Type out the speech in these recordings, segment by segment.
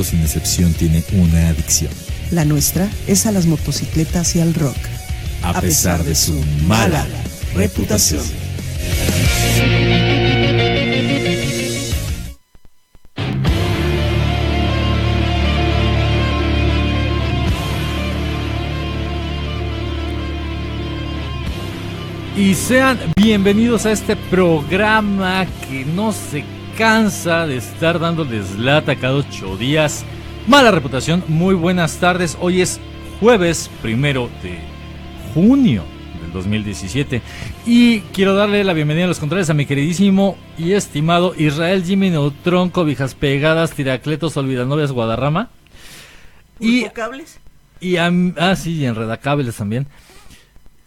sin excepción tiene una adicción. La nuestra es a las motocicletas y al rock. A pesar de su mala reputación. Y sean bienvenidos a este programa que no se cansa de estar dándoles lata cada 8 días. Mala reputación, muy buenas tardes. Hoy es jueves 1 de junio del 2017. Y quiero darle la bienvenida a los controles a mi queridísimo y estimado Israel Jimmy Neutron, Cobijas Pegadas, Tiracletos, Olvidanovias, Guadarrama. ¿Cables? Y Enredacables también.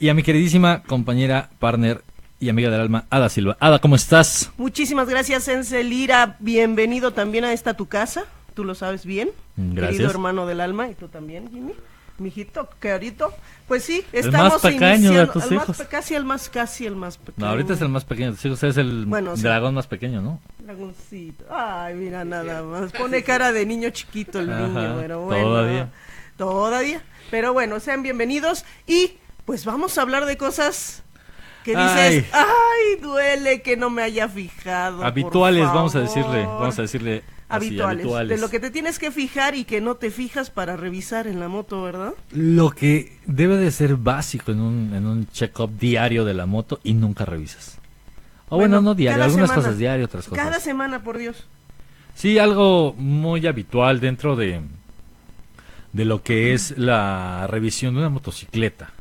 Y a mi queridísima compañera, partner y amiga del alma, Ada Silva. Ada, ¿cómo estás? Muchísimas gracias, Encelira. Bienvenido también a esta tu casa. Tú lo sabes bien. Gracias. Querido hermano del alma. Y tú también, Jimmy. Mijito, querido. Pues sí, el estamos más pequeño de tus hijos. Casi el más pequeño. No, ahorita es el más pequeño de tus hijos. Es el dragón más pequeño, ¿no? Dragoncito. Ay, mira, nada más. Pone cara de niño chiquito el niño. Pero bueno. Todavía. Pero bueno, sean bienvenidos. Y pues vamos a hablar de cosas que dices, ay, duele que no me haya fijado. Habituales, por vamos a favor. decirle. Habituales. De lo que te tienes que fijar y que no te fijas para revisar en la moto, ¿verdad? Lo que debe de ser básico en un check-up diario de la moto y nunca revisas. Bueno, no diario, algunas cosas diario, otras cosas. Cada semana, por Dios. Sí, algo muy habitual dentro de lo que es la revisión de una motocicleta.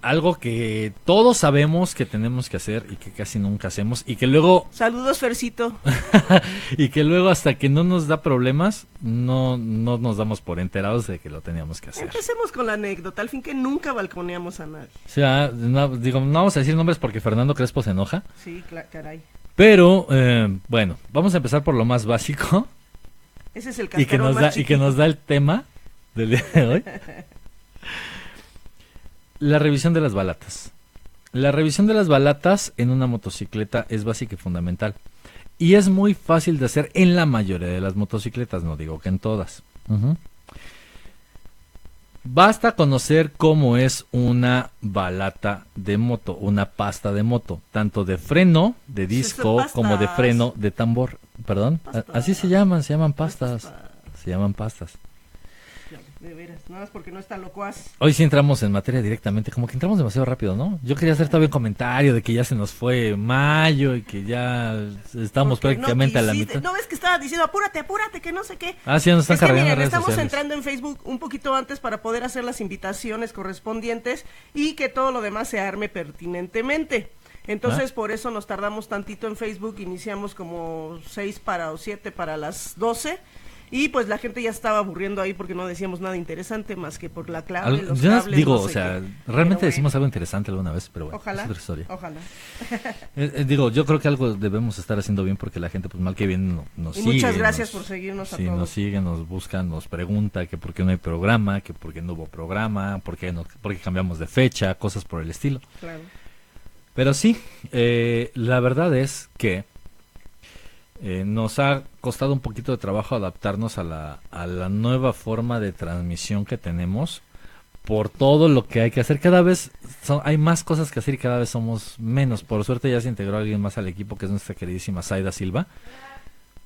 Algo que todos sabemos que tenemos que hacer y que casi nunca hacemos y que luego... Saludos, Fercito. Y que luego hasta que no nos da problemas, no nos damos por enterados de que lo teníamos que hacer. Empecemos con la anécdota, al fin que nunca balconeamos a nadie. O sea, no vamos a decir nombres porque Fernando Crespo se enoja. Sí, caray. Pero, bueno, vamos a empezar por lo más básico. Ese es el cascarón más chiquito. Y que nos da el tema del día de hoy. La revisión de las balatas. La revisión de las balatas en una motocicleta es básica y fundamental. Y es muy fácil de hacer en la mayoría de las motocicletas, no digo que en todas. Basta conocer cómo es una balata de moto, una pasta de moto, tanto de freno, de disco, como de freno, de tambor. Perdón, así se llaman pastas. Se llaman pastas. De veras, nada más porque no está locuaz. Hoy sí entramos en materia directamente, como que entramos demasiado rápido, ¿no? Yo quería hacer todavía un comentario de que ya se nos fue mayo y que ya estamos prácticamente a la mitad. No ves que estaba diciendo, apúrate, que no sé qué. Sí, nos están cargando miren, redes estamos sociales. entrando en Facebook un poquito antes para poder hacer las invitaciones correspondientes y que todo lo demás se arme pertinentemente. Entonces, por eso nos tardamos tantito en Facebook, iniciamos como 6 o 7 para las 12. Y pues la gente ya estaba aburriendo ahí porque no decíamos nada interesante más que por la clave, los cables, digo, no sé o sea, qué. Realmente decimos algo interesante alguna vez, pero bueno, ojalá, es otra historia. Ojalá. Digo, yo creo que algo debemos estar haciendo bien porque la gente, pues mal que bien, nos sigue. Muchas gracias por seguirnos a todos. Nos sigue, nos busca, nos pregunta que por qué no hay programa, que por qué no hubo programa, por qué cambiamos de fecha, cosas por el estilo. Claro. Pero sí, la verdad es que nos ha costado un poquito de trabajo adaptarnos a la nueva forma de transmisión que tenemos por todo lo que hay que hacer. Cada vez hay más cosas que hacer y cada vez somos menos. Por suerte ya se integró alguien más al equipo, que es nuestra queridísima Zaida Silva.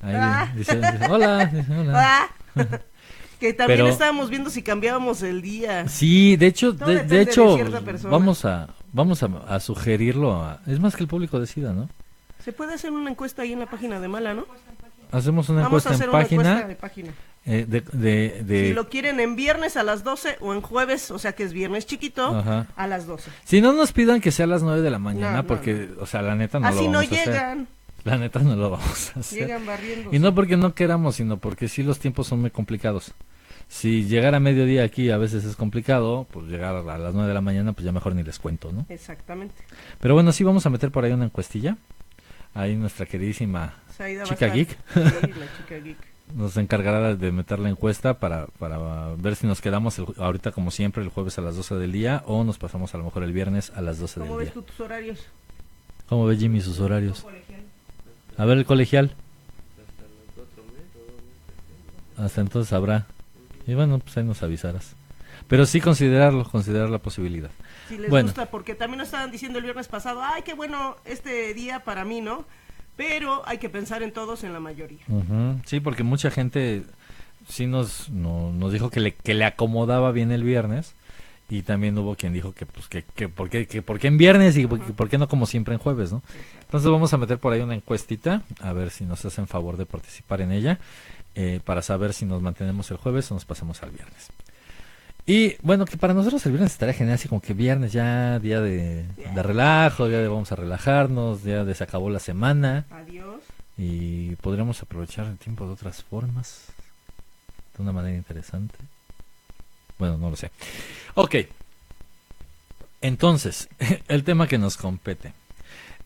Ahí dice, hola. Que también estábamos viendo si cambiábamos el día. Sí, de hecho, vamos a sugerirlo. Es más que el público decida, ¿no? Se puede hacer una encuesta ahí en la página de Mala, ¿no? Hacemos una encuesta en página. Si lo quieren en viernes a las 12 o en jueves, o sea que es viernes chiquito, a las 12. Si no nos pidan que sea a las 9 de la mañana, porque, o sea, la neta no lo vamos a hacer. Así no llegan. La neta no lo vamos a hacer. Llegan barriéndose. Y no porque no queramos, sino porque sí los tiempos son muy complicados. Si llegar a mediodía aquí a veces es complicado, pues llegar a las 9 de la mañana, pues ya mejor ni les cuento, ¿no? Exactamente. Pero bueno, sí vamos a meter por ahí una encuestilla. Ahí nuestra queridísima Chica Geek. Sí, la Chica Geek. Nos encargará de meter la encuesta para ver si nos quedamos ahorita como siempre el jueves a las 12 del día o nos pasamos a lo mejor el viernes a las 12 del día. ¿Cómo ves tú tus horarios? ¿Cómo ve Jimmy sus horarios? A ver el colegial. hasta entonces habrá. Y bueno, pues ahí nos avisarás. Pero sí considerar la posibilidad. Si les gusta, porque también nos estaban diciendo el viernes pasado, ay, qué bueno este día para mí, ¿no? Pero hay que pensar en todos, en la mayoría. Sí, porque mucha gente sí nos dijo que le acomodaba bien el viernes, y también hubo quien dijo que pues que por qué en viernes y por qué no como siempre en jueves, ¿no? Entonces vamos a meter por ahí una encuestita, a ver si nos hacen favor de participar en ella, para saber si nos mantenemos el jueves o nos pasamos al viernes. Y bueno, que para nosotros el viernes estaría genial, así como que viernes ya, día de relajo, día de vamos a relajarnos, día de se acabó la semana. Adiós. Y podríamos aprovechar el tiempo de otras formas, de una manera interesante. Bueno, no lo sé. Ok. Entonces, el tema que nos compete.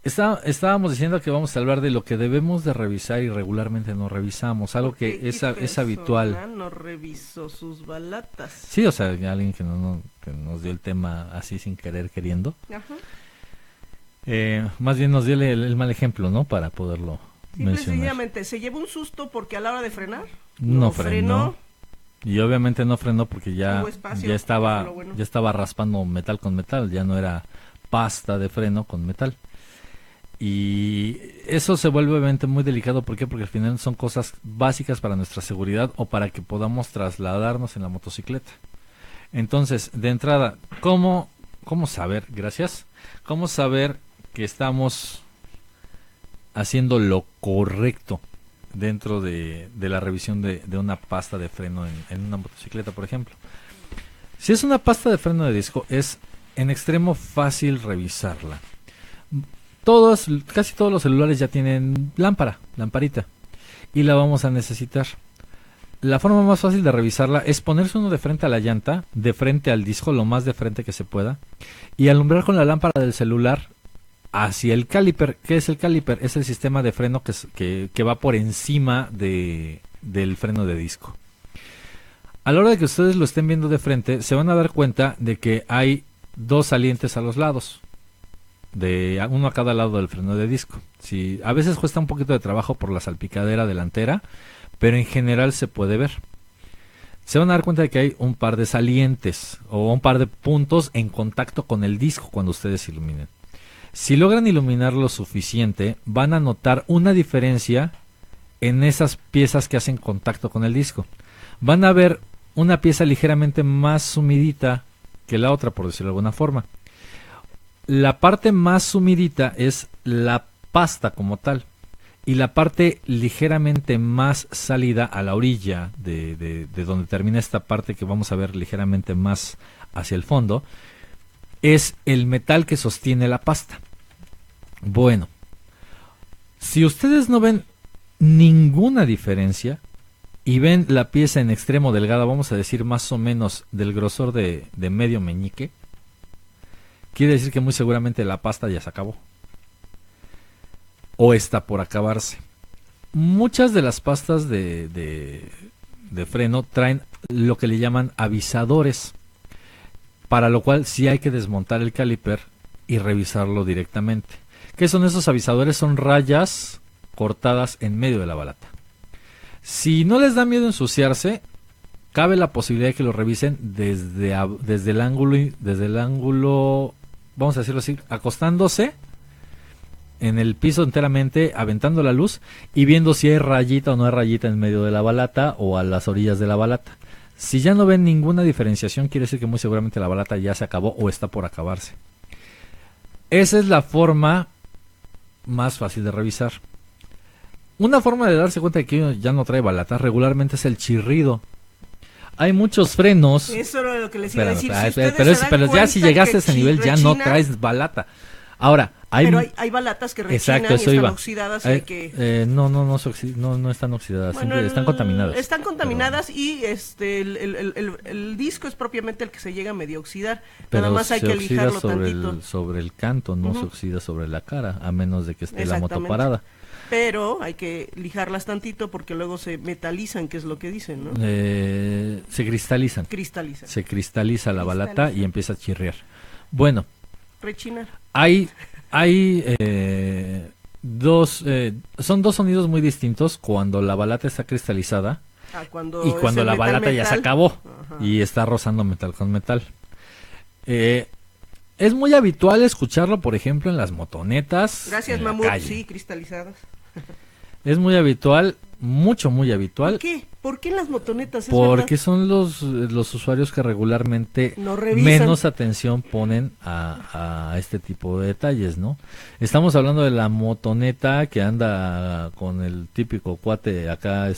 Estábamos diciendo que vamos a hablar de lo que debemos de revisar y regularmente no revisamos, algo que es habitual. No revisó sus balatas. Sí, o sea, alguien que nos dio el tema así sin querer, queriendo. Ajá. Más bien nos dio el mal ejemplo, ¿no? Para poderlo mencionar. Sencillamente, se llevó un susto porque a la hora de frenar no frenó. Y obviamente no frenó porque ya estaba raspando metal con metal, ya no era pasta de freno con metal. Y eso se vuelve obviamente muy delicado. ¿Por qué? Porque al final son cosas básicas para nuestra seguridad o para que podamos trasladarnos en la motocicleta. Entonces, de entrada, ¿cómo saber? Gracias. ¿Cómo saber que estamos haciendo lo correcto dentro de la revisión de una pasta de freno en una motocicleta, por ejemplo? Si es una pasta de freno de disco, es en extremo fácil revisarla. Casi todos los celulares ya tienen lamparita, y la vamos a necesitar. La forma más fácil de revisarla es ponerse uno de frente a la llanta, de frente al disco, lo más de frente que se pueda, y alumbrar con la lámpara del celular hacia el caliper. ¿Qué es el caliper? Es el sistema de freno que va por encima del freno de disco. A la hora de que ustedes lo estén viendo de frente, se van a dar cuenta de que hay dos salientes a los lados, uno a cada lado del freno de disco. Sí, a veces cuesta un poquito de trabajo por la salpicadera delantera, pero en general se puede ver. Se van a dar cuenta de que hay un par de salientes o un par de puntos en contacto con el disco cuando ustedes iluminen. Si logran iluminar lo suficiente, van a notar una diferencia en esas piezas que hacen contacto con el disco. Van a ver una pieza ligeramente más sumidita que la otra, por decirlo de alguna forma. La parte más sumidita es la pasta como tal, y la parte ligeramente más salida a la orilla de donde termina esta parte que vamos a ver ligeramente más hacia el fondo, es el metal que sostiene la pasta. Bueno, si ustedes no ven ninguna diferencia y ven la pieza en extremo delgada, vamos a decir más o menos del grosor de medio meñique, quiere decir que muy seguramente la pasta ya se acabó o está por acabarse. Muchas de las pastas de freno traen lo que le llaman avisadores, para lo cual sí hay que desmontar el caliper y revisarlo directamente. ¿Qué son esos avisadores? Son rayas cortadas en medio de la balata. Si no les da miedo ensuciarse, cabe la posibilidad de que lo revisen desde el ángulo, vamos a decirlo así, acostándose en el piso enteramente, aventando la luz y viendo si hay rayita o no hay rayita en medio de la balata o a las orillas de la balata. Si ya no ven ninguna diferenciación, quiere decir que muy seguramente la balata ya se acabó o está por acabarse. Esa es la forma más fácil de revisar. Una forma de darse cuenta de que ya no trae balata regularmente es el chirrido. Hay muchos frenos. Eso era lo que les iba a decir. Pero ya si llegaste a ese nivel ya no traes balata. Ahora, hay balatas que rechinan y están oxidadas. No están oxidadas, bueno, están contaminadas. Están contaminadas y el disco es propiamente el que se llega a medio oxidar. Nada más hay que lijarlo tantito. Sobre el canto, no se oxida sobre la cara, a menos de que esté la moto parada. Pero hay que lijarlas tantito porque luego se metalizan, que es lo que dicen, ¿no? Se cristalizan. Se cristaliza la balata y empieza a chirriar. Bueno. Rechinar. Hay son dos sonidos muy distintos cuando la balata está cristalizada Cuando y cuando es la el balata ya se acabó. Ajá. Y está rozando metal con metal. Es muy habitual escucharlo, por ejemplo, en las motonetas. Gracias, en la Mamut. calle. Sí, cristalizadas. Es muy habitual, muy habitual. ¿Por qué? ¿Por qué en las motonetas? Porque son los usuarios que regularmente No revisan. menos atención ponen a este tipo de detalles, ¿no? Estamos hablando de la motoneta que anda con el típico cuate acá,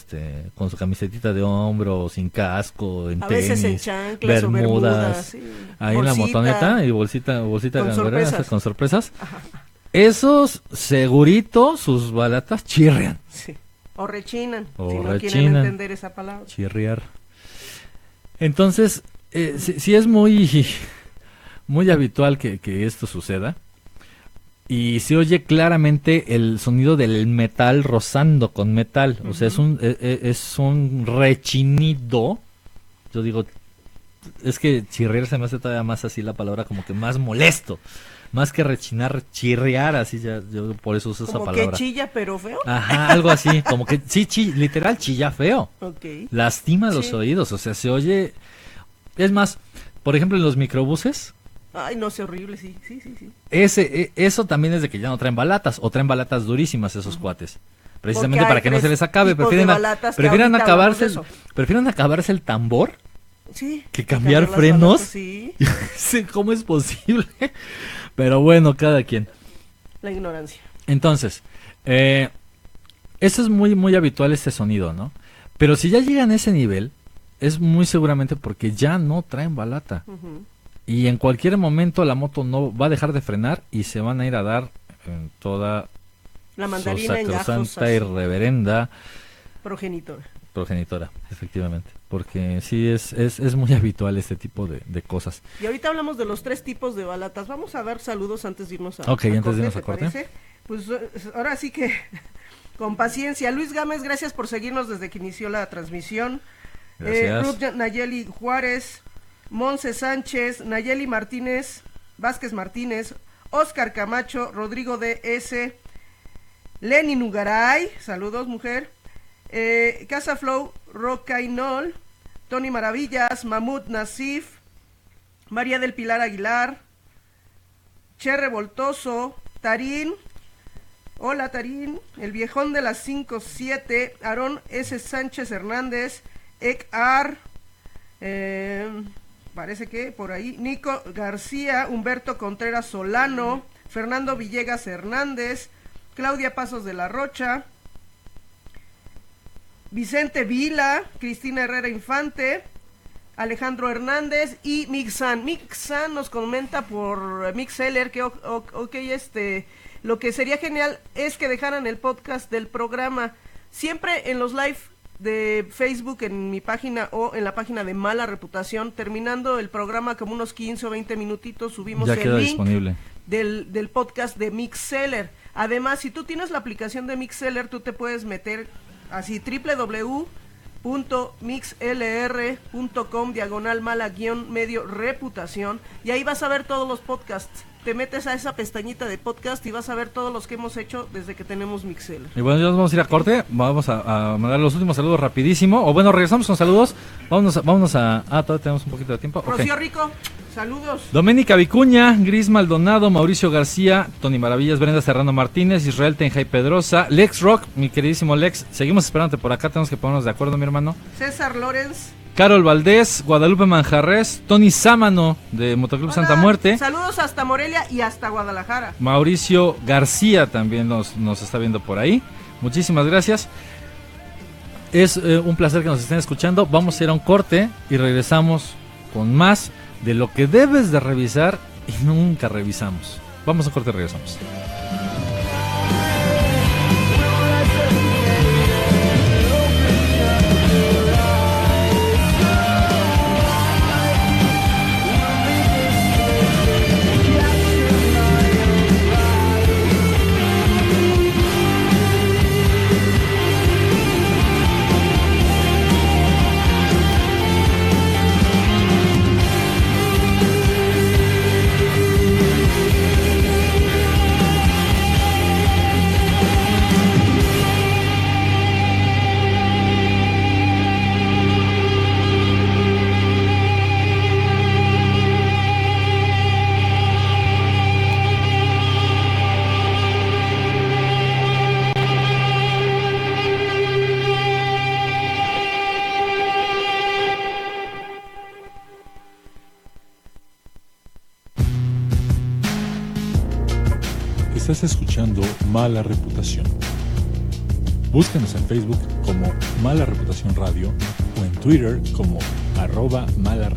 con su camisetita de hombro, sin casco, en A tenis, veces en chanclas o bermudas, sí. ahí en la motoneta y bolsita Con gangrena, sorpresas. con sorpresas. Esos segurito sus balatas chirrian. Sí. O rechinan, O si no quieren rechinan. entender esa palabra. Chirriar. Entonces, sí es muy habitual que esto suceda. Y se oye claramente el sonido del metal rozando con metal. O sea, es un rechinido. Yo digo, es que chirriar se me hace todavía más así la palabra, como que más molesto. Más que rechinar, chirriar, así ya, yo por eso uso esa Como palabra. que chilla, pero feo. Ajá, algo así, como que sí, literal chilla feo. Ok. Lastima los Sí. oídos, o sea, se oye. Es más, por ejemplo, en los microbuses, Ay, no, sé, horrible, sí. eso también es de que ya no traen balatas, o traen balatas durísimas esos cuates. Precisamente Porque hay para que no se les acabe, tipos de balatas que prefieren ahorita hablamos de prefieren acabarse el tambor. Sí. ¿Que cambiar las frenos? balatas, sí. Sí, ¿cómo es posible? Pero bueno, cada quien. La ignorancia. Entonces, eso es muy habitual, este sonido, ¿no? Pero si ya llegan a ese nivel, es muy seguramente porque ya no traen balata. Ujú. Y en cualquier momento la moto no va a dejar de frenar y se van a ir a dar en toda La su mandarina en gajos sacrosanta y reverenda progenitora. progenitora, efectivamente. Porque sí es muy habitual este tipo de cosas. Y ahorita hablamos de los 3 tipos de balatas. Vamos a dar saludos antes de irnos a Ok, antes de irnos ¿te a corte. parece? Pues ahora sí que con paciencia. Luis Gámez, gracias por seguirnos desde que inició la transmisión. Gracias. Ruth Nayeli Juárez, Monse Sánchez, Nayeli Martínez, Vázquez Martínez, Oscar Camacho, Rodrigo DS, Lenny Nugaray, saludos mujer, Casa Flow, Rocainol, Tony Maravillas, Mamut Nasif, María del Pilar Aguilar, Che Revoltoso, Tarín, hola Tarín, el viejón de las 5-7, Aarón S. Sánchez Hernández, Ekar, parece que por ahí, Nico García, Humberto Contreras Solano, Fernando Villegas Hernández, Claudia Pasos de la Rocha, Vicente Vila, Cristina Herrera Infante, Alejandro Hernández y Mixan. Mixan nos comenta por Mixeller que lo que sería genial es que dejaran el podcast del programa siempre en los live de Facebook, en mi página o en la página de Mala Reputación. Terminando el programa, como unos 15 o 20 minutitos, subimos Ya el queda link disponible. del podcast de Mixeller. Además, si tú tienes la aplicación de Mixeller, tú te puedes meter así www.mixlr.com/mala-medio reputación, y ahí vas a ver todos los podcasts. Te metes a esa pestañita de podcast y vas a ver todos los que hemos hecho desde que tenemos Mixeller. Y bueno, ya nos vamos a ir a corte. Vamos a mandar los últimos saludos rapidísimo. O bueno, regresamos con saludos. Vámonos a todavía tenemos un poquito de tiempo. Ok. Rocío Rico, saludos. Doménica Vicuña, Gris Maldonado, Mauricio García, Tony Maravillas, Brenda Serrano Martínez, Israel Tenjay Pedrosa, Lex Rock, mi queridísimo Lex. Seguimos esperándote por acá, tenemos que ponernos de acuerdo, mi hermano. César Lorenz. Carol Valdés, Guadalupe Manjarres, Tony Sámano de Motoclub Hola, Santa Muerte. saludos hasta Morelia y hasta Guadalajara. Mauricio García también nos está viendo por ahí. Muchísimas gracias. Es un placer que nos estén escuchando. Vamos a ir a un corte y regresamos con más de lo que debes de revisar y nunca revisamos. Vamos a un corte y regresamos. Estás escuchando Mala Reputación. Búscanos en Facebook como Mala Reputación Radio o en Twitter como @malared.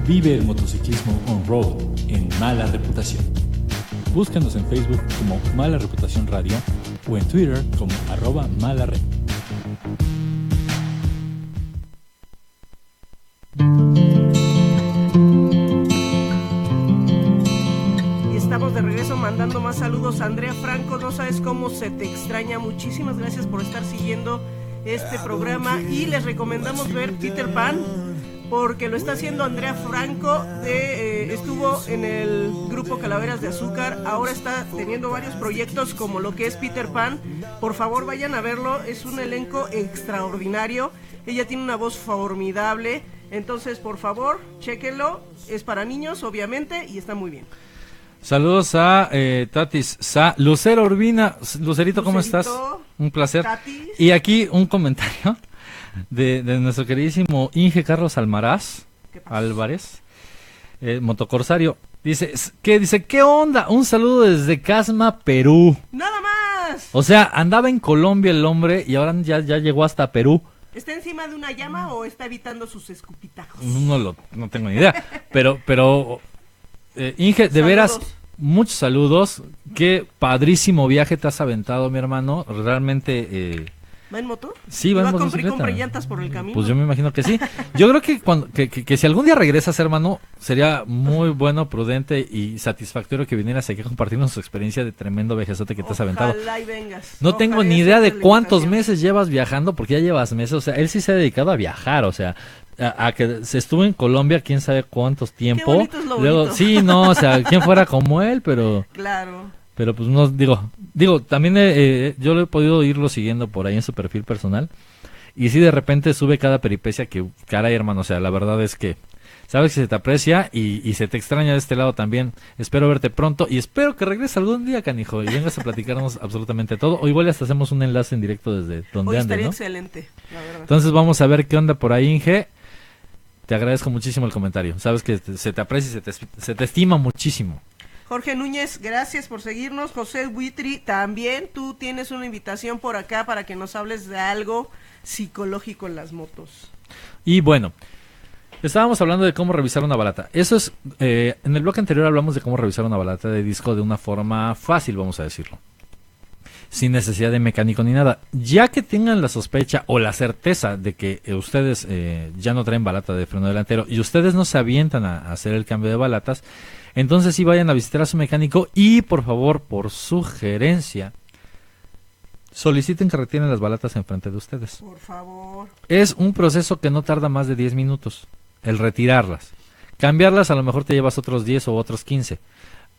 Vive el motociclismo on-road en Mala Reputación. Búscanos en Facebook como Mala Reputación Radio o en Twitter como @malared. Y estamos de regreso mandando más saludos a Andrea Franco. No sabes cómo se te extraña. Muchísimas gracias por estar siguiendo este programa y les recomendamos ver Peter Pan, porque lo está haciendo Andrea Franco, estuvo en el grupo Calaveras de Azúcar, ahora está teniendo varios proyectos como lo que es Peter Pan. Por favor vayan a verlo, es un elenco extraordinario, ella tiene una voz formidable, entonces por favor, chéquenlo, es para niños obviamente y está muy bien. Saludos a Tatis, Lucero Urbina. Lucerito, ¿cómo estás? Un placer. Tatis. Y aquí un comentario de nuestro queridísimo Inge Carlos Almaraz Álvarez, motocorsario. Dice, ¿qué onda? Un saludo desde Casma, Perú. ¡Nada más! O sea, andaba en Colombia el hombre y ahora ya llegó hasta Perú. ¿Está encima de una llama o está evitando sus escupitajos? No tengo ni idea. Pero Inge, de veras, muchos saludos. Qué padrísimo viaje te has aventado, mi hermano. Realmente... ¿Va en moto? Sí, va en motocicleta. Compre llantas por el camino. Pues yo me imagino que sí. Yo creo que si algún día regresas, hermano, sería muy bueno, prudente y satisfactorio que vinieras aquí a compartirnos tu experiencia de tremendo viajezote que te has aventado. Ojalá y vengas. No tengo ni idea de cuántos meses llevas viajando, porque ya llevas meses. O sea, él sí se ha dedicado a viajar, o sea, a que se estuvo en Colombia, quién sabe cuántos tiempo. Qué bonito es lo Luego, bonito. sí, no, o sea, quién fuera como él, pero... Claro. Pero pues no, digo, también yo lo he podido irlo siguiendo por ahí en su perfil personal. Y sí, de repente sube cada peripecia que, caray, hermano, o sea, la verdad es que Sabes que se te aprecia y se te extraña de este lado también. Espero verte pronto y espero que regreses algún día, canijo, y vengas a platicarnos absolutamente todo. O igual hasta hacemos un enlace en directo desde donde Hoy andes, estaría ¿no? excelente, la verdad. Entonces vamos a ver qué onda por ahí, Inge. Te agradezco muchísimo el comentario. Sabes que se te aprecia y se te estima muchísimo. Jorge Núñez, gracias por seguirnos. José Huitri, también tú tienes una invitación por acá para que nos hables de algo psicológico en las motos. Y bueno, estábamos hablando de cómo revisar una balata. Eso es, en el bloque anterior hablamos de cómo revisar una balata de disco de una forma fácil, vamos a decirlo. Sin necesidad de mecánico ni nada. Ya que tengan la sospecha o la certeza de que ustedes ya no traen balata de freno delantero y ustedes no se avientan a hacer el cambio de balatas, entonces sí vayan a visitar a su mecánico y por favor, por sugerencia, soliciten que retiren las balatas enfrente de ustedes. Por favor. Es un proceso que no tarda más de 10 minutos, el retirarlas. Cambiarlas a lo mejor te llevas otros 10 o otros 15,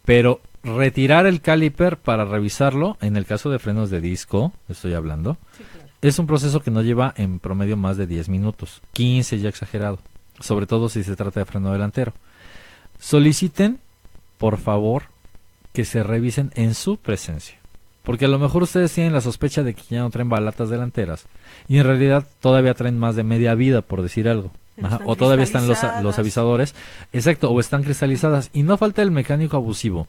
pero retirar el caliper para revisarlo, en el caso de frenos de disco, estoy hablando, Sí, claro. es un proceso que no lleva en promedio más de 10 minutos, 15 ya exagerado, sobre todo si se trata de freno delantero. Soliciten, por favor, que se revisen en su presencia. Porque a lo mejor ustedes tienen la sospecha de que ya no traen balatas delanteras y en realidad todavía traen más de media vida, por decir algo. Ajá, o todavía están los avisadores, exacto, o están cristalizadas. Y no falta el mecánico abusivo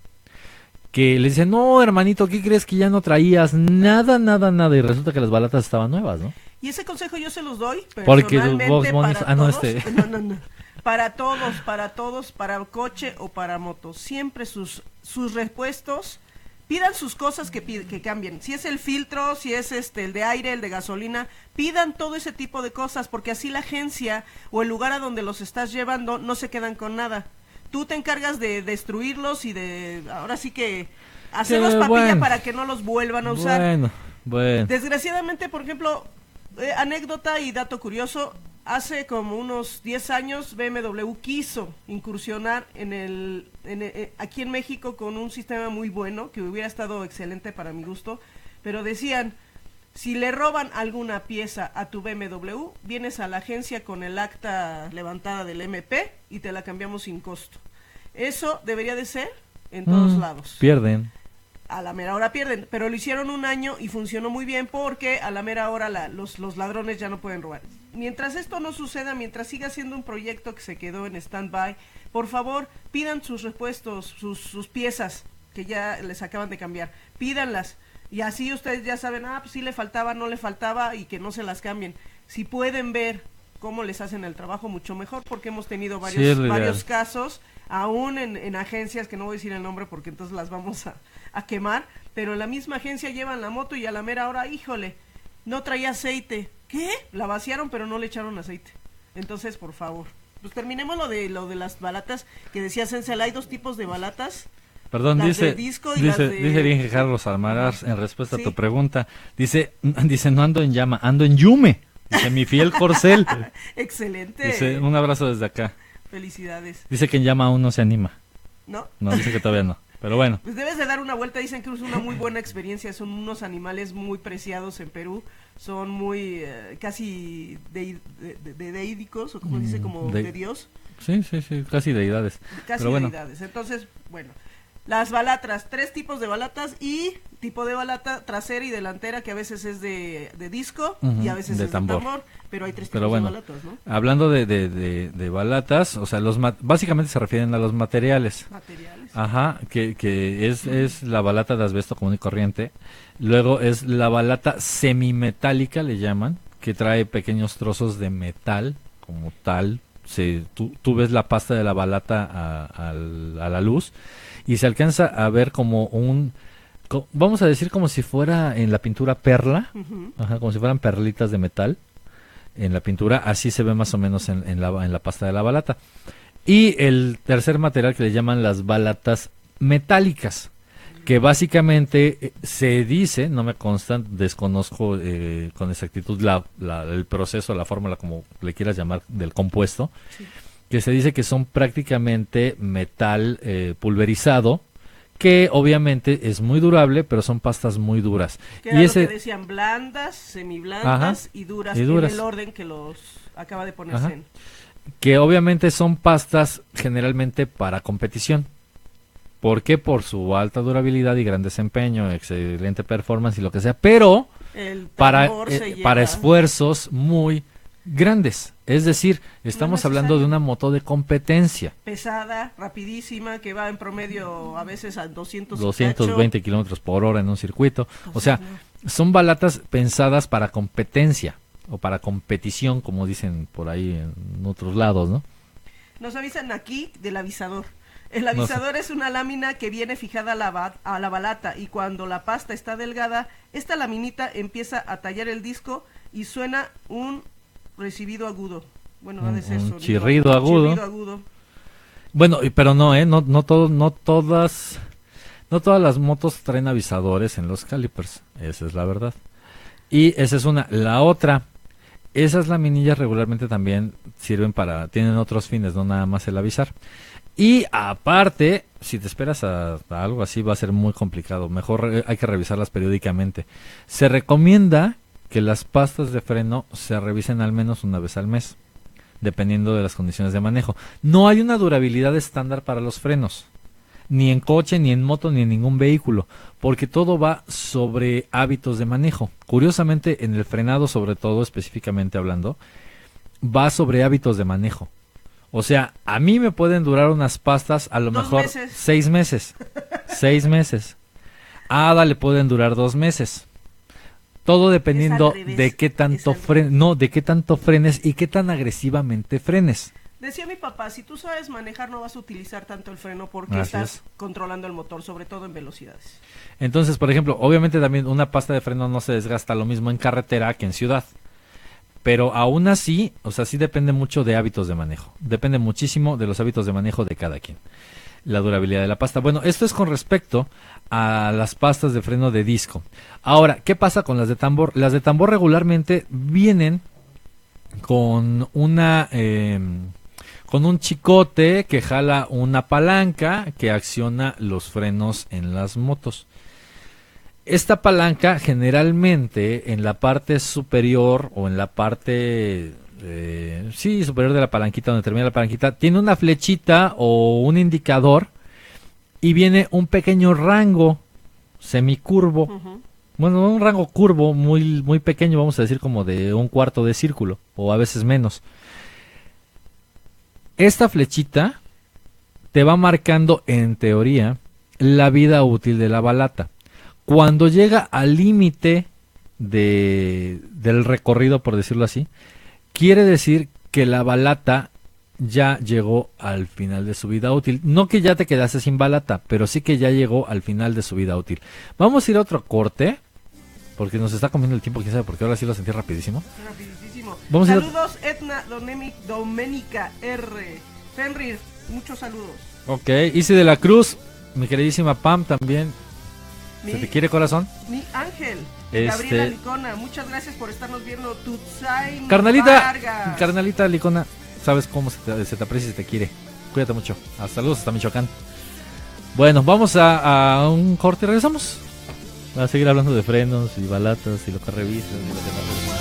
que le dice, no, hermanito, ¿qué crees que ya no traías? Nada, nada, nada. Y resulta que las balatas estaban nuevas, ¿no? Y ese consejo yo se los doy Porque personalmente Box Bunny- para no, todos. No. Para todos, para coche o para moto. Siempre sus repuestos, pidan sus cosas que cambien. Si es el filtro, si es el de aire, el de gasolina, pidan todo ese tipo de cosas, porque así la agencia o el lugar a donde los estás llevando no se quedan con nada. Tú te encargas de destruirlos y de, ahora sí que, hacerlos papilla bueno. para que no los vuelvan a usar. Bueno. Desgraciadamente, por ejemplo, anécdota y dato curioso, hace como unos 10 años BMW quiso incursionar aquí en México con un sistema muy bueno, que hubiera estado excelente para mi gusto, pero decían, si le roban alguna pieza a tu BMW, vienes a la agencia con el acta levantada del MP y te la cambiamos sin costo. Eso debería de ser en todos lados. Pierden. A la mera hora pierden, pero lo hicieron un año y funcionó muy bien porque a la mera hora los ladrones ya no pueden robar. Mientras esto no suceda, mientras siga siendo un proyecto que se quedó en stand-by, por favor, pidan sus repuestos, sus piezas que ya les acaban de cambiar, pídanlas. Y así ustedes ya saben, pues sí le faltaba, no le faltaba, y que no se las cambien. Si pueden ver cómo les hacen el trabajo, mucho mejor, porque hemos tenido varios casos, aún en agencias, que no voy a decir el nombre porque entonces las vamos a quemar, pero en la misma agencia llevan la moto y a la mera hora, híjole, no traía aceite. ¿Qué? La vaciaron pero no le echaron aceite. Entonces, por favor, pues terminemos lo de las balatas que decía Censel. Hay dos tipos de balatas. Perdón, las dice de disco y las de... dice el Inge Carlos Almaraz en respuesta Sí. a tu pregunta. Dice, no ando en llama, ando en yume. Dice mi fiel corcel. Excelente. Dice, un abrazo desde acá. Felicidades. Dice que en llama aún no se anima. ¿No? No, dice que todavía no. Pero bueno. Pues debes de dar una vuelta, dicen que es una muy buena experiencia, son unos animales muy preciados en Perú, son muy casi deídicos, o como dice, como de Dios. Sí, casi deidades. Casi Pero bueno. deidades. Entonces, bueno, las balatras, 3 tipos de balatas y tipo de balata trasera y delantera, que a veces es de disco y a veces de es tambor. de tambor, pero hay 3 tipos Pero bueno, de balatas, ¿no? hablando de balatas, o sea, básicamente se refieren a los materiales. Materiales. Ajá, que es la balata de asbesto común y corriente. Luego es la balata semimetálica, le llaman, que trae pequeños trozos de metal como tal. Tú ves la pasta de la balata a la luz y se alcanza a ver como vamos a decir como si fuera en la pintura perla, ajá, como si fueran perlitas de metal en la pintura. Así se ve más o menos en la pasta de la balata. Y el tercer material que le llaman las balatas metálicas, que básicamente se dice, no me consta, desconozco con exactitud el proceso, la fórmula, como le quieras llamar, del compuesto, Sí. que se dice que son prácticamente metal pulverizado, que obviamente es muy durable, pero son pastas muy duras. Que era Y lo que decían, blandas, semiblandas Ajá, y duras, y duras. en el orden que los acaba de ponerse Ajá. en. que obviamente son pastas generalmente para competición. ¿Por qué? Por su alta durabilidad y gran desempeño, excelente performance y lo que sea, pero para esfuerzos muy grandes. Es decir, estamos hablando de una moto de competencia. Pesada, rapidísima, que va en promedio a veces a 220 kilómetros por hora en un circuito. O sea, son balatas pensadas para competencia o para competición, como dicen por ahí en otros lados, ¿no? Nos avisan aquí del avisador. El avisador es una lámina que viene fijada a la balata, y cuando la pasta está delgada, esta laminita empieza a tallar el disco y suena un recibido agudo. Bueno, ha de ser un chirrido agudo. Bueno, pero no todas las motos traen avisadores en los calipers, esa es la verdad. Y esa es una. La otra, esas laminillas regularmente también sirven tienen otros fines, no nada más el avisar. Y aparte, si te esperas a algo así va a ser muy complicado, mejor hay que revisarlas periódicamente. Se recomienda que las pastas de freno se revisen al menos una vez al mes, dependiendo de las condiciones de manejo. No hay una durabilidad estándar para los frenos, ni en coche, ni en moto, ni en ningún vehículo, porque todo va sobre hábitos de manejo. Curiosamente, en el frenado, sobre todo, específicamente hablando, va sobre hábitos de manejo. O sea, a mí me pueden durar unas pastas a lo mejor 6 meses. 6 meses. A Ada le pueden durar 2 meses. Todo dependiendo de qué tanto frenes y qué tan agresivamente frenes. Decía mi papá, si tú sabes manejar no vas a utilizar tanto el freno porque estás controlando el motor, sobre todo en velocidades. Entonces, por ejemplo, obviamente también una pasta de freno no se desgasta lo mismo en carretera que en ciudad. Pero aún así, o sea, sí depende mucho de hábitos de manejo. Depende muchísimo de los hábitos de manejo de cada quien. La durabilidad de la pasta. Bueno, esto es con respecto a las pastas de freno de disco. Ahora, ¿qué pasa con las de tambor? Las de tambor regularmente vienen con con un chicote que jala una palanca que acciona los frenos en las motos. Esta palanca generalmente en la parte superior o en la parte superior de la palanquita, donde termina la palanquita, tiene una flechita o un indicador y viene un pequeño rango semicurvo. Uh-huh. Bueno, un rango curvo muy, muy pequeño, vamos a decir como de 1/4 de círculo o a veces menos. Esta flechita te va marcando en teoría la vida útil de la balata. Cuando llega al límite del recorrido, por decirlo así, quiere decir que la balata ya llegó al final de su vida útil. No que ya te quedase sin balata, pero sí que ya llegó al final de su vida útil. Vamos a ir a otro corte, porque nos está comiendo el tiempo, quién sabe, porque ahora sí lo sentí rapidísimo. Rapidísimo. Vamos saludos, Etna Doménica R. Fenrir, muchos saludos. Ok, Isi de la Cruz, mi queridísima Pam también. ¿Se te quiere, corazón? Mi Ángel, Gabriela Licona, muchas gracias por estarnos viendo. Tutsay Carnalita Licona, sabes cómo se te aprecia y se te quiere. Cuídate mucho. Saludos hasta Michoacán. Bueno, vamos a un corte y regresamos. Vamos a seguir hablando de frenos y balatas y lo que revisas y lo que no.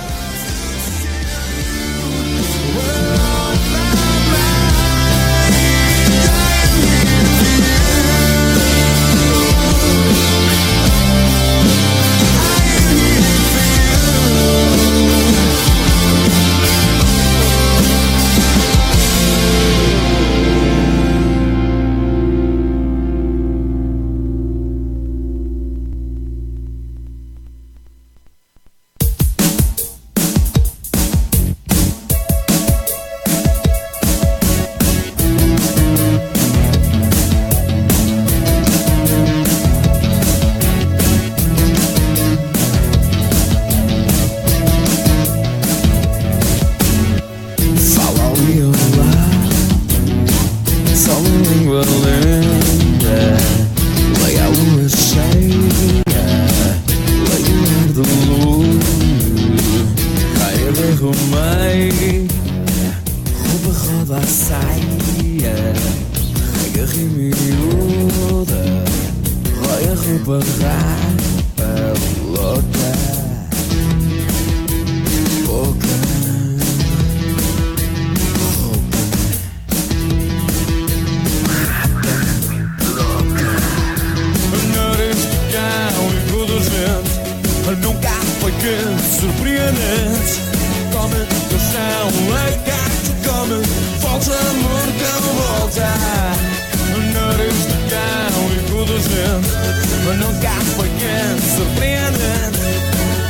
nunca foi quem surpreende.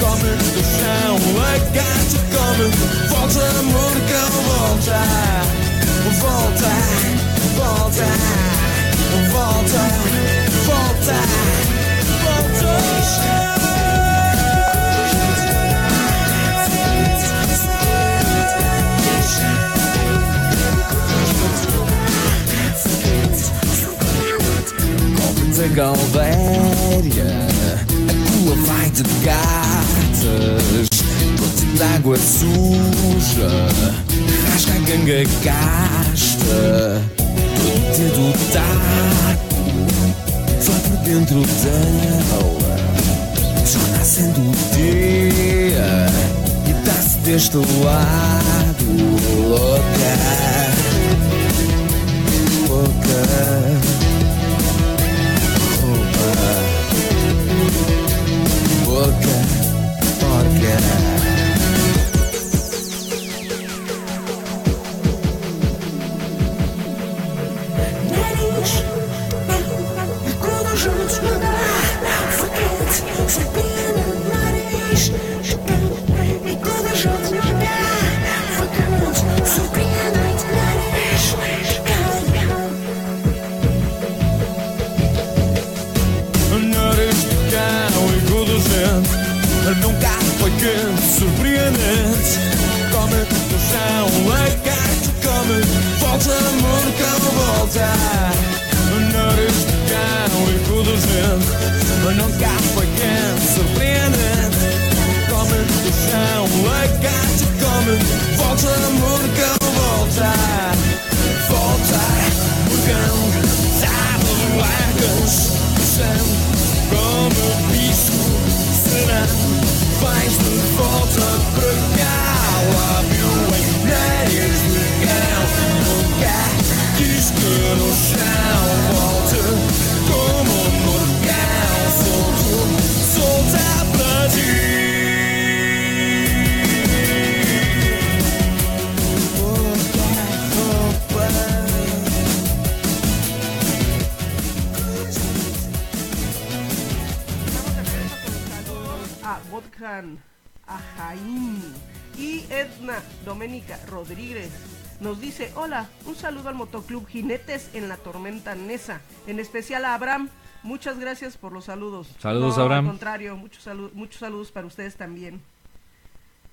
Come do chão, agacha, come. Volta, amor, que volta. Volta, volta, volta, volta, volta. A galvéria, a tua vai de gatas, gotas de água suja, rasga a ganga gasta, o dedo taco, vai por dentro dela, já nascendo o dia, e dá-se deste lado, louca, louca. Boca, porca. Nariz, quando juntos no foguete, serpina no nariz. E quando juntos no foguete, serpina no nariz. Nunca foi quente, surpreendente. Come no chão, lagarto, come. Volta, amor, nunca volta. Nariz de cão e conduzente. Nunca foi quente, surpreendente. Come no chão, lagarto, come. Volta, amor, nunca volta. Volta, morgão, sábado, largas, chão, como o bicho. Vais de volta para cá, lábio em nariz de cão. Nunca quis que no chão volte como um morgão solto, solta para ti. Vodkan Ajaín y Edna Doménica Rodríguez nos dice: hola, un saludo al Motoclub Jinetes en la Tormenta Nesa, en especial a Abraham. Muchas gracias por los saludos. Saludos, Abraham. Al contrario, muchos saludos para ustedes también.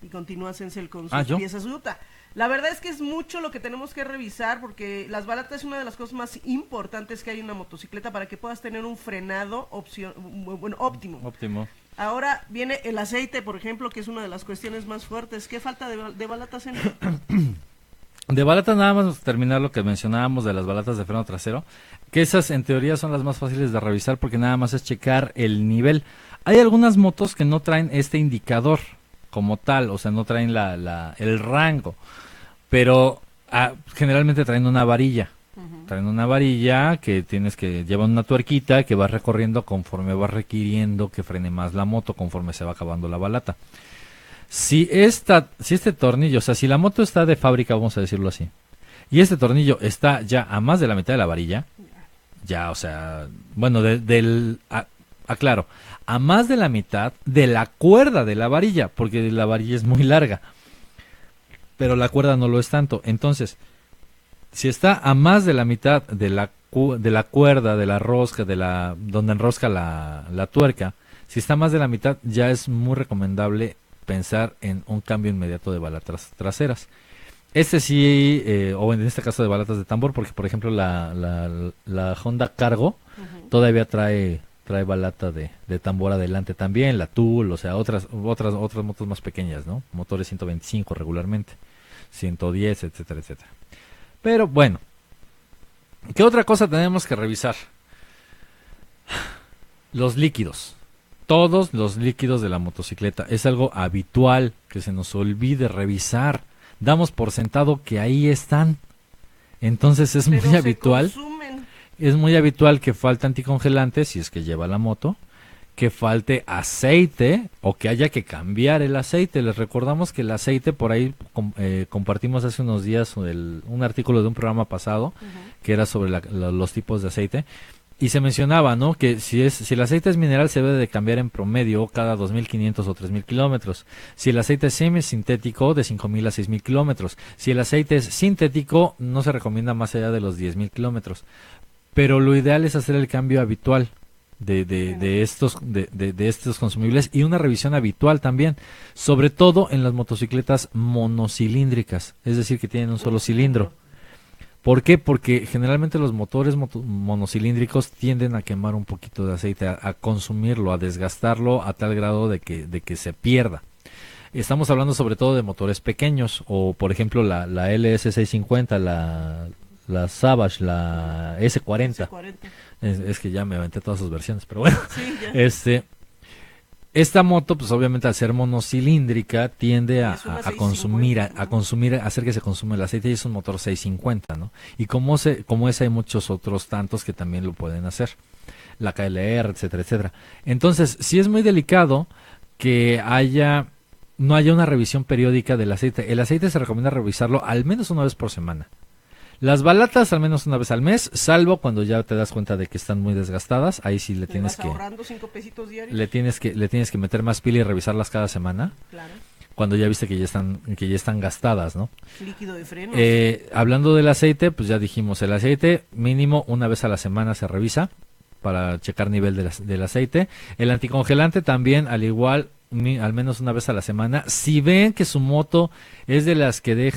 Y continúa Censel con sus piezas Utah. La verdad es que es mucho lo que tenemos que revisar, porque las balatas es una de las cosas más importantes que hay en una motocicleta para que puedas tener un frenado óptimo. Ahora viene el aceite, por ejemplo, que es una de las cuestiones más fuertes. ¿Qué falta de balatas en? De balatas, nada más terminar lo que mencionábamos de las balatas de freno trasero, que esas en teoría son las más fáciles de revisar porque nada más es checar el nivel. Hay algunas motos que no traen este indicador como tal, o sea, no traen el rango, pero generalmente traen una varilla. Traen una varilla que lleva una tuerquita que va recorriendo conforme va requiriendo que frene más la moto conforme se va acabando la balata. Si este tornillo, o sea, si la moto está de fábrica, vamos a decirlo así, y este tornillo está ya a más de la mitad de la varilla, ya, o sea, bueno, aclaro, a más de la mitad de la cuerda de la varilla, porque la varilla es muy larga, pero la cuerda no lo es tanto. Entonces, si está a más de la mitad de la cuerda, de la rosca, donde enrosca la tuerca, si está más de la mitad, ya es muy recomendable pensar en un cambio inmediato de balatas traseras. Sí, o en este caso de balatas de tambor, porque por ejemplo la Honda Cargo todavía trae balata de tambor adelante también, la Tool, o sea, otras motos más pequeñas, ¿no? Motores 125 regularmente, 110, etcétera, etcétera. Pero bueno, ¿qué otra cosa tenemos que revisar? Los líquidos. Todos los líquidos de la motocicleta. Es algo habitual que se nos olvide revisar. Damos por sentado que ahí están. Entonces es muy habitual. Es muy habitual que falte anticongelante si es que lleva la moto, que falte aceite o que haya que cambiar el aceite. Les recordamos que el aceite, por ahí compartimos hace unos días un artículo de un programa pasado que era sobre los tipos de aceite. Y se mencionaba, ¿no? Que si el aceite es mineral se debe de cambiar en promedio cada 2.500 o 3.000 kilómetros. Si el aceite es semisintético, de 5.000 a 6.000 kilómetros. Si el aceite es sintético, no se recomienda más allá de los 10.000 kilómetros. Pero lo ideal es hacer el cambio habitual de estos consumibles y una revisión habitual también, sobre todo en las motocicletas monocilíndricas, es decir, que tienen un solo cilindro. ¿Por qué? Porque generalmente los motores monocilíndricos tienden a quemar un poquito de aceite, a consumirlo, a desgastarlo a tal grado de que se pierda. Estamos hablando sobre todo de motores pequeños, o por ejemplo la LS650, la Savage, la S40. Es que ya me aventé todas sus versiones, pero bueno. Sí, esta moto, pues obviamente al ser monocilíndrica, tiende a consumir, a hacer que se consume el aceite, y es un motor 650, ¿no? Y como ese hay muchos otros tantos que también lo pueden hacer. La KLR, etcétera, etcétera. Entonces, sí es muy delicado que no haya una revisión periódica del aceite. El aceite se recomienda revisarlo al menos una vez por semana. Las balatas al menos una vez al mes, salvo cuando ya te das cuenta de que están muy desgastadas, ahí sí le tienes que ahorrando 5 pesitos diarios. Le tienes que meter más pila y revisarlas cada semana. Claro. Cuando ya viste que ya están gastadas, ¿no? Líquido de frenos. Hablando del aceite, pues ya dijimos, el aceite mínimo una vez a la semana se revisa para checar nivel del aceite. El anticongelante también, al igual, al menos una vez a la semana. Si ven que su moto es de las que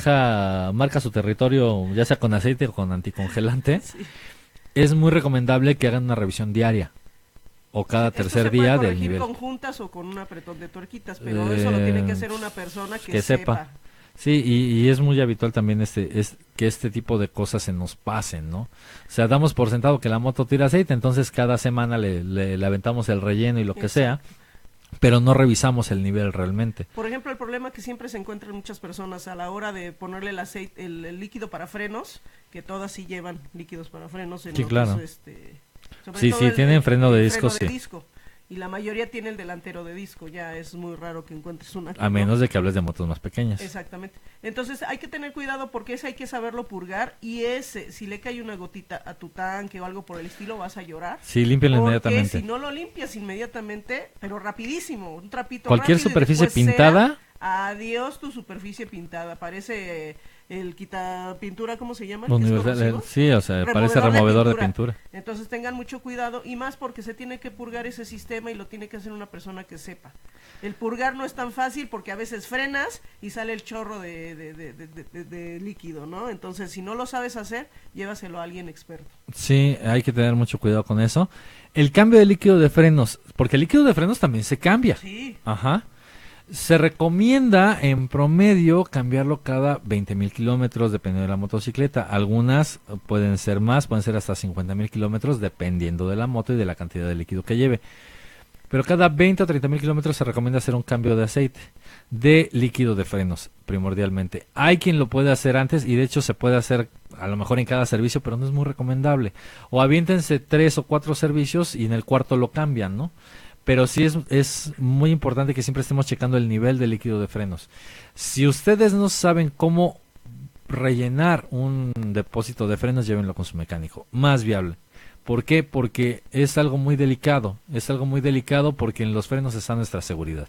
marca su territorio, ya sea con aceite o con anticongelante, sí, es muy recomendable que hagan una revisión diaria o cada tercer día del nivel. Con juntas o con un apretón de tuerquitas, pero eso lo tiene que hacer una persona que sepa. Sí, y es muy habitual también que este tipo de cosas se nos pasen, ¿no? O sea, damos por sentado que la moto tira aceite, entonces cada semana le aventamos el relleno y lo que sea, pero no revisamos el nivel realmente. Por ejemplo, el problema que siempre se encuentra en muchas personas a la hora de ponerle el aceite, el líquido para frenos, que todas sí llevan líquidos para frenos. Sí, claro. Sí, tienen freno de disco, sí. Y la mayoría tiene el delantero de disco, ya es muy raro que encuentres una. A menos de que hables de motos más pequeñas. Exactamente. Entonces hay que tener cuidado porque ese hay que saberlo purgar, y si le cae una gotita a tu tanque o algo por el estilo, vas a llorar. Sí, límpialo inmediatamente. Porque si no lo limpias inmediatamente, pero rapidísimo, un trapito cualquier rápido, superficie pintada. Adiós tu superficie pintada, parece el quitapintura, ¿cómo se llama? Sí, o sea, parece removedor de pintura. Entonces tengan mucho cuidado, y más porque se tiene que purgar ese sistema y lo tiene que hacer una persona que sepa. El purgar no es tan fácil porque a veces frenas y sale el chorro de líquido, ¿no? Entonces, si no lo sabes hacer, llévaselo a alguien experto. Sí, hay que tener mucho cuidado con eso. El cambio de líquido de frenos, porque el líquido de frenos también se cambia. Sí. Ajá. Se recomienda en promedio cambiarlo cada 20.000 kilómetros dependiendo de la motocicleta. Algunas pueden ser más, pueden ser hasta 50.000 kilómetros dependiendo de la moto y de la cantidad de líquido que lleve. Pero cada 20 o 30.000 kilómetros se recomienda hacer un cambio de aceite, de líquido de frenos primordialmente. Hay quien lo puede hacer antes, y de hecho se puede hacer a lo mejor en cada servicio, pero no es muy recomendable. O aviéntense 3 o 4 servicios y en el cuarto lo cambian, ¿no? Pero sí es muy importante que siempre estemos checando el nivel de líquido de frenos. Si ustedes no saben cómo rellenar un depósito de frenos, llévenlo con su mecánico, más viable. ¿Por qué? Porque es algo muy delicado. Es algo muy delicado porque en los frenos está nuestra seguridad.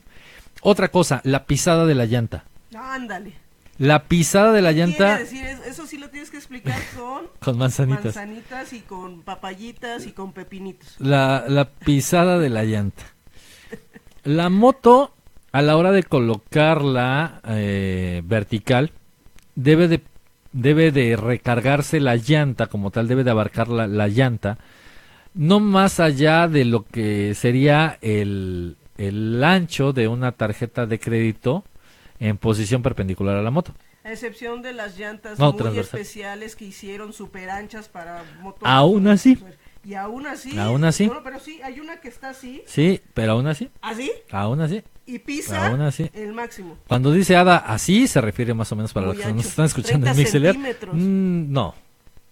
Otra cosa, la pisada de la llanta. Ándale. La pisada de la llanta. Quiere decir, eso sí lo tienes que explicar con manzanitas. Manzanitas y con papayitas y con pepinitos. La pisada de la llanta. La moto, a la hora de colocarla vertical, debe de recargarse la llanta como tal, debe de abarcar la llanta, no más allá de lo que sería el ancho de una tarjeta de crédito en posición perpendicular a la moto. A excepción de las llantas muy especiales que hicieron super anchas para motos. Aún así. Y aún así. Bueno, pero sí, hay una que está así. Sí, pero aún así. ¿Así? Aún así. Y pisa aún así. el máximo. Cuando dice Ada así, se refiere más o menos para los que nos están escuchando en Mixeler. No.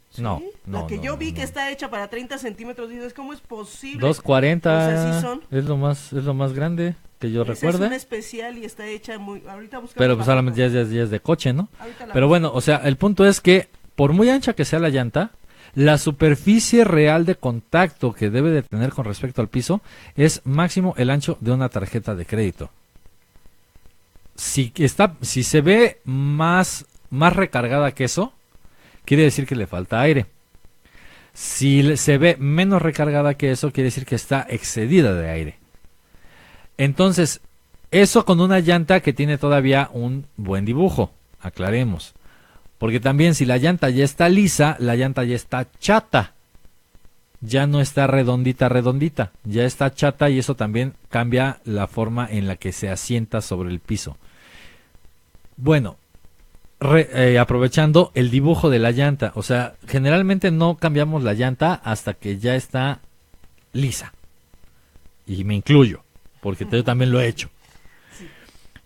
¿Sí? No. La que yo vi que está hecha para 30 centímetros, dices, ¿cómo es posible? 240. Pues así son. Es lo más grande que yo recuerdo. Es una especial y está hecha muy. Ahorita buscamos. Pero pues solamente ya es de coche, ¿no? Pero bueno, o sea, el punto es que por muy ancha que sea la llanta, La superficie real de contacto que debe de tener con respecto al piso es máximo el ancho de una tarjeta de crédito. Si se ve más recargada que eso, quiere decir que le falta aire. Si se ve menos recargada que eso, quiere decir que está excedida de aire. Entonces, eso con una llanta que tiene todavía un buen dibujo, aclaremos. Porque también si la llanta ya está lisa, la llanta ya está chata. Ya no está redondita, ya está chata y eso también cambia la forma en la que se asienta sobre el piso. Bueno, aprovechando el dibujo de la llanta, o sea, generalmente no cambiamos la llanta hasta que ya está lisa. Y me incluyo, porque yo también lo he hecho.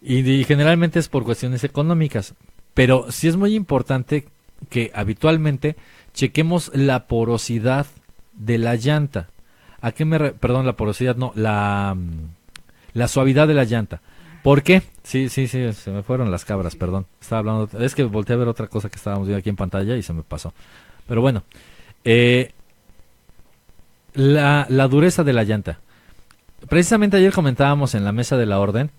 Y generalmente es por cuestiones económicas. Pero sí es muy importante que habitualmente chequemos la porosidad de la llanta. ¿A qué perdón, la porosidad no, la suavidad de la llanta? ¿Por qué? Sí, se me fueron las cabras, perdón. Estaba hablando, es que volteé a ver otra cosa que estábamos viendo aquí en pantalla y se me pasó. Pero bueno, la dureza de la llanta. Precisamente ayer comentábamos en la mesa de la orden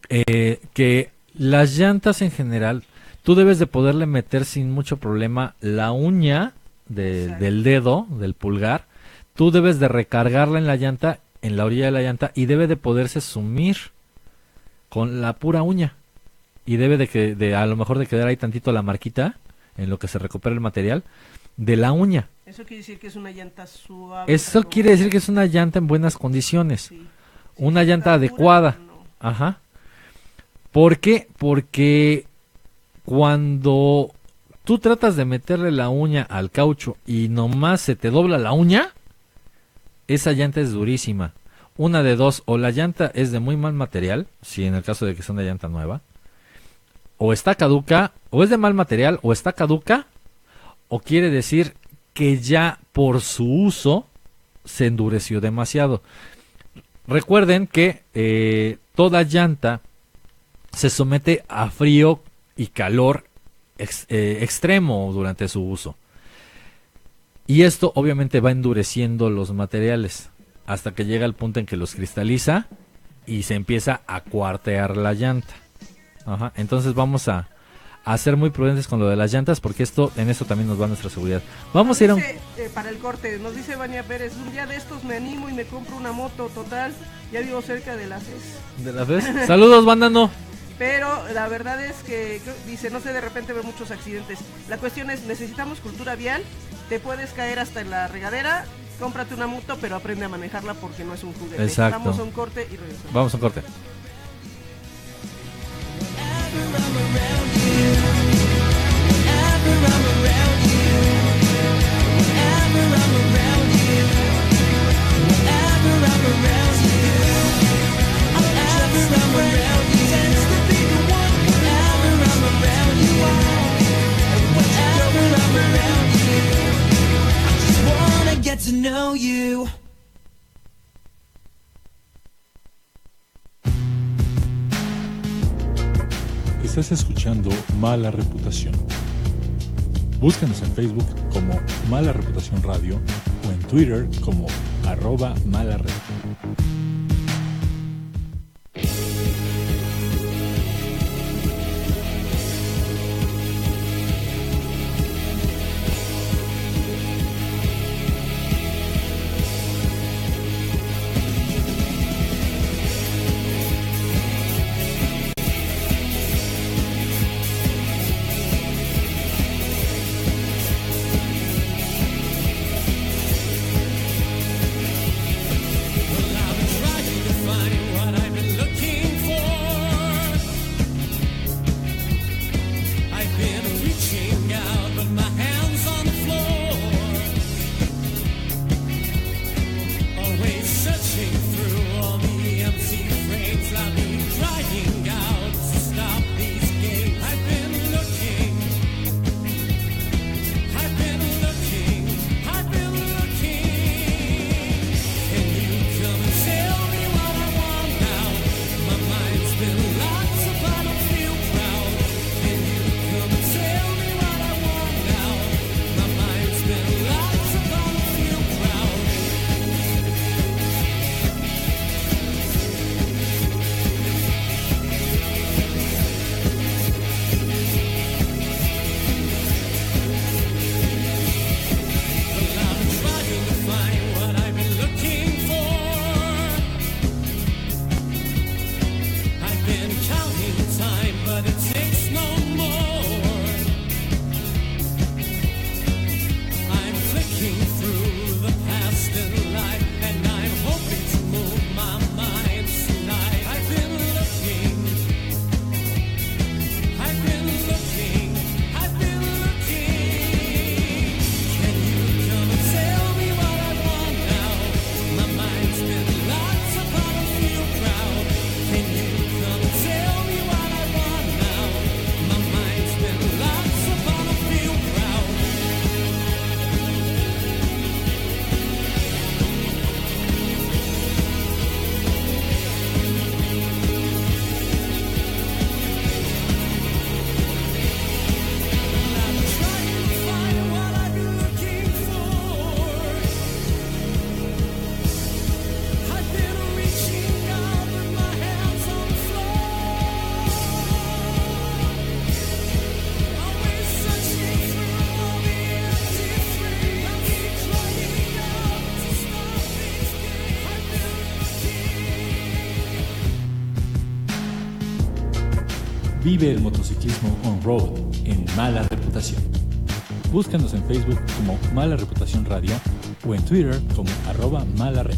que las llantas en general, tú debes de poderle meter sin mucho problema la uña del dedo, del pulgar. Tú debes de recargarla en la llanta, en la orilla de la llanta, y debe de poderse sumir con la pura uña. Y debe de a lo mejor de quedar ahí tantito la marquita, en lo que se recupera el material, de la uña. Eso quiere decir que es una llanta suave. Eso quiere decir que es una llanta en buenas condiciones. Sí. Una llanta adecuada. No. Ajá. ¿Por qué? Porque cuando tú tratas de meterle la uña al caucho y nomás se te dobla la uña, esa llanta es durísima. Una de dos, o la llanta es de muy mal material, si en el caso de que sea una llanta nueva, o está caduca, o es de mal material, o está caduca, o quiere decir que ya por su uso se endureció demasiado. Recuerden que toda llanta se somete a frío y calor extremo durante su uso. Y esto obviamente va endureciendo los materiales hasta que llega el punto en que los cristaliza y se empieza a cuartear la llanta. Ajá. Entonces vamos a ser muy prudentes con lo de las llantas, porque en esto también nos va nuestra seguridad. Vamos a ir a para el corte, nos dice Vania Pérez, un día de estos me animo y me compro una moto, total, ya vivo cerca de la FES. ¿De la FES? Saludos, banda, no. Pero la verdad es que, dice, no sé, de repente veo muchos accidentes. La cuestión es, necesitamos cultura vial, te puedes caer hasta en la regadera, cómprate una moto, pero aprende a manejarla porque no es un juguete. Exacto. Vamos a un corte y regresamos. Vamos a un corte. Get to know you. Estás escuchando Mala Reputación. Búscanos en Facebook como Mala Reputación Radio o en Twitter como @malared. Vive el motociclismo on-road en Mala Reputación. Búscanos en Facebook como Mala Reputación Radio o en Twitter como @malared.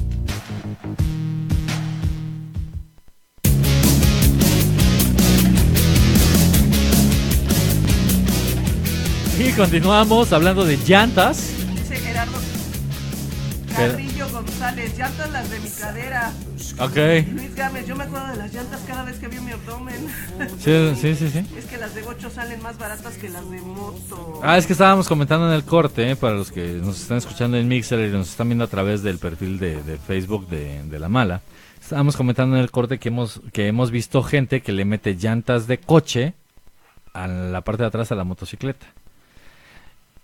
Y continuamos hablando de llantas. Dice Gerardo Carrillo González, llantas las de mi cadera. Ok. Luis Gámez, yo me acuerdo de las llantas cada vez que veo mi abdomen. Sí. Es que las de gocho salen más baratas que las de moto. Es que estábamos comentando en el corte, para los que nos están escuchando en Mixer y nos están viendo a través del perfil de Facebook de La Mala. Estábamos comentando en el corte que hemos visto gente que le mete llantas de coche a la parte de atrás a la motocicleta.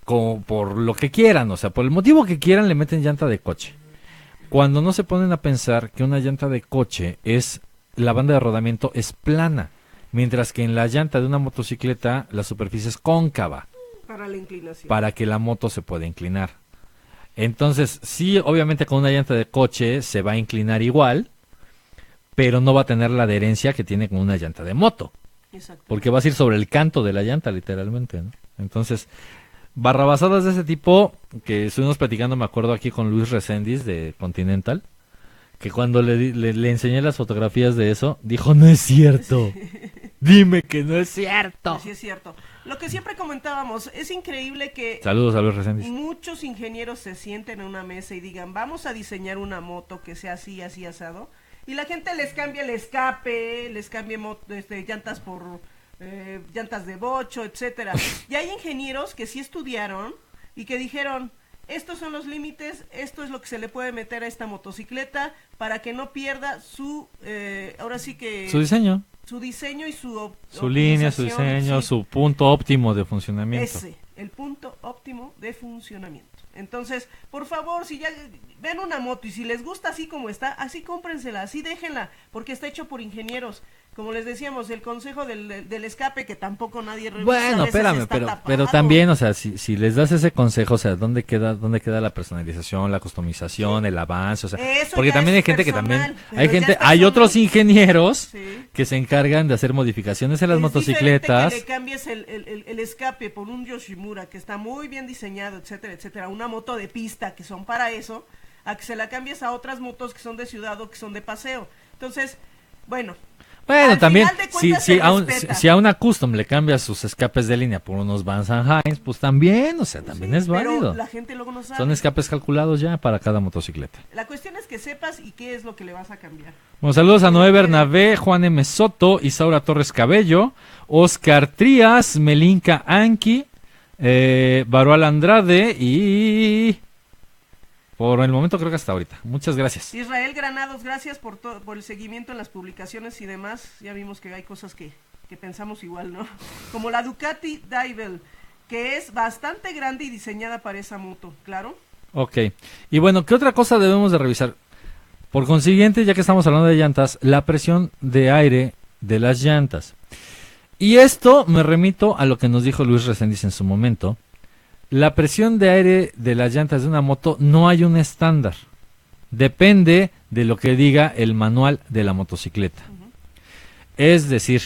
Como por lo que quieran, o sea, por el motivo que quieran le meten llanta de coche. Cuando no se ponen a pensar que una llanta de coche la banda de rodamiento es plana, mientras que en la llanta de una motocicleta la superficie es cóncava. Para la inclinación. Para que la moto se pueda inclinar. Entonces, sí, obviamente con una llanta de coche se va a inclinar igual, pero no va a tener la adherencia que tiene con una llanta de moto. Exacto. Porque vas a ir sobre el canto de la llanta, literalmente, ¿no? Entonces, barrabasadas de ese tipo, que estuvimos platicando, me acuerdo aquí con Luis Reséndiz de Continental, que cuando le enseñé las fotografías de eso, dijo, no es cierto. Dime que no es cierto. Sí, es cierto. Lo que siempre comentábamos, es increíble que Saludos a Luis Reséndiz. muchos ingenieros se sienten en una mesa y digan, vamos a diseñar una moto que sea así, así, asado, y la gente les cambia el escape, les cambia llantas por llantas de bocho, etcétera. Y hay ingenieros que sí estudiaron y que dijeron, estos son los límites, esto es lo que se le puede meter a esta motocicleta para que no pierda ahora sí que Su diseño. Su diseño y su línea, su diseño, sí. Su punto óptimo de funcionamiento. El punto óptimo de funcionamiento. Entonces, por favor, si ya ven una moto y si les gusta así como está, así cómprensela, así déjenla, porque está hecho por ingenieros. Como les decíamos, el consejo del escape, que tampoco nadie revisa. Bueno, espérame, pero también, o sea, si les das ese consejo, o sea, ¿dónde queda la personalización, la customización, el avance? O sea, eso porque también hay gente personal, hay otros ingenieros sí, que se encargan de hacer modificaciones en las motocicletas. Que le cambies el escape por un Yoshimura que está muy bien diseñado, etcétera, etcétera, una moto de pista que son para eso, a que se la cambies a otras motos que son de ciudad o que son de paseo. Entonces, bueno, también, si a una custom le cambias sus escapes de línea por unos Vans Hines, pues también, o sea, también sí, es válido. Pero la gente luego no sabe. Son escapes calculados ya para cada motocicleta. La cuestión es que sepas y qué es lo que le vas a cambiar. Bueno, saludos a Noé Bernabé, Juan M. Soto, Isaura Torres Cabello, Oscar Trías, Melinka Anki, Barual Andrade y... Por el momento creo que hasta ahorita. Muchas gracias. Israel Granados, gracias por el seguimiento en las publicaciones y demás. Ya vimos que hay cosas que pensamos igual, ¿no? Como la Ducati Divel, que es bastante grande y diseñada para esa moto, ¿claro? Ok. Y bueno, ¿qué otra cosa debemos de revisar? Por consiguiente, ya que estamos hablando de llantas, la presión de aire de las llantas. Y esto me remito a lo que nos dijo Luis Reséndiz en su momento. La presión de aire de las llantas de una moto no hay un estándar. Depende de lo que diga el manual de la motocicleta. Es decir,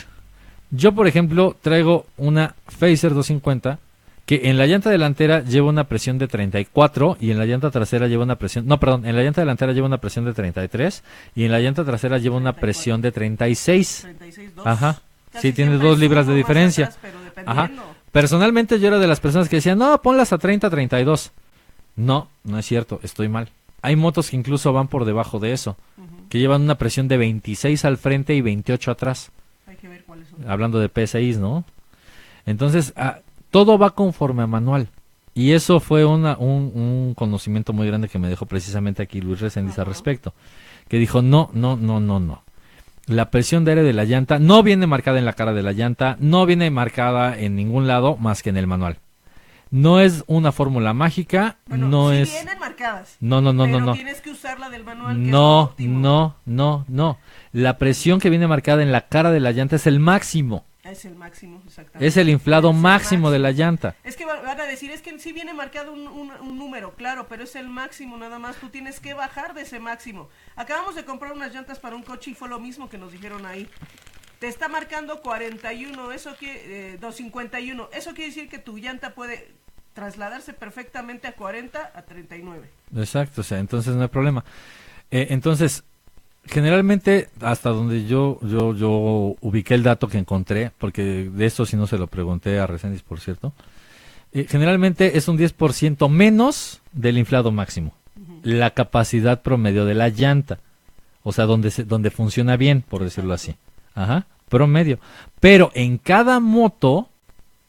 yo por ejemplo traigo una Facer 250 que en la llanta delantera lleva una presión de 34 y en la llanta trasera lleva una presión... No, perdón, en la llanta delantera lleva una presión de 33 y en la llanta trasera lleva una presión de 36. 36.2. Ajá. Casi Sí, tiene siempre 2 libras de subo más diferencia. atrás, pero dependiendo. Ajá. Personalmente yo era de las personas que decían, no, ponlas a 30, 32. No, no es cierto, estoy mal. Hay motos que incluso van por debajo de eso, que llevan una presión de 26 al frente y 28 atrás. Hay que ver cuáles son. Hablando de PSIs, ¿no? Entonces, todo va conforme a manual. Y eso fue un conocimiento muy grande que me dejó precisamente aquí Luis Reséndiz al respecto. Que dijo, no. La presión de aire de la llanta no viene marcada en la cara de la llanta, no viene marcada en ningún lado más que en el manual. No es una fórmula mágica, Bueno, no sí es... vienen marcadas. No. Pero tienes que usar la del manual, que es lo No. óptimo. La presión que viene marcada en la cara de la llanta es el máximo. Es el máximo, exactamente. Es el inflado Es el máximo de la llanta. Es que van a decir, es que sí viene marcado un número, claro, pero es el máximo nada más. Tú tienes que bajar de ese máximo. Acabamos de comprar unas llantas para un coche y fue lo mismo que nos dijeron ahí. te está marcando 41, 251. Eso quiere decir que tu llanta puede trasladarse perfectamente a 40, a 39. Exacto, o sea, entonces no hay problema. Entonces, generalmente, hasta donde yo ubiqué el dato que encontré, porque de esto sí no se lo pregunté a Reséndiz, por cierto, generalmente es un 10% menos del inflado máximo, la capacidad promedio de la llanta, o sea, donde funciona bien, por decirlo así. Ajá, promedio. Pero en cada moto,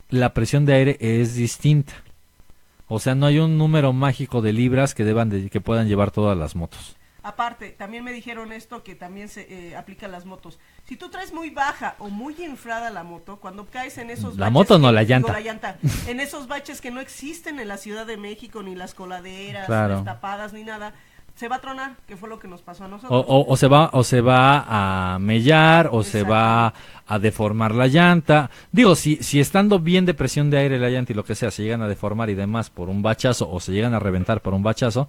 la presión de aire es distinta. O sea, no hay un número mágico de libras que puedan llevar todas las motos. Aparte, también me dijeron esto que también se aplica a las motos. Si tú traes muy baja o muy inflada la moto, cuando caes en esos La baches moto no, que, la digo, llanta. la llanta, en esos baches que no existen en la Ciudad de México, ni las coladeras, Claro. destapadas, ni nada, se va a tronar, que fue lo que nos pasó a nosotros. O se va a mellar, o se va a deformar la llanta. Digo, si estando bien de presión de aire la llanta y lo que sea, se llegan a deformar y demás por un bachazo, o se llegan a reventar por un bachazo,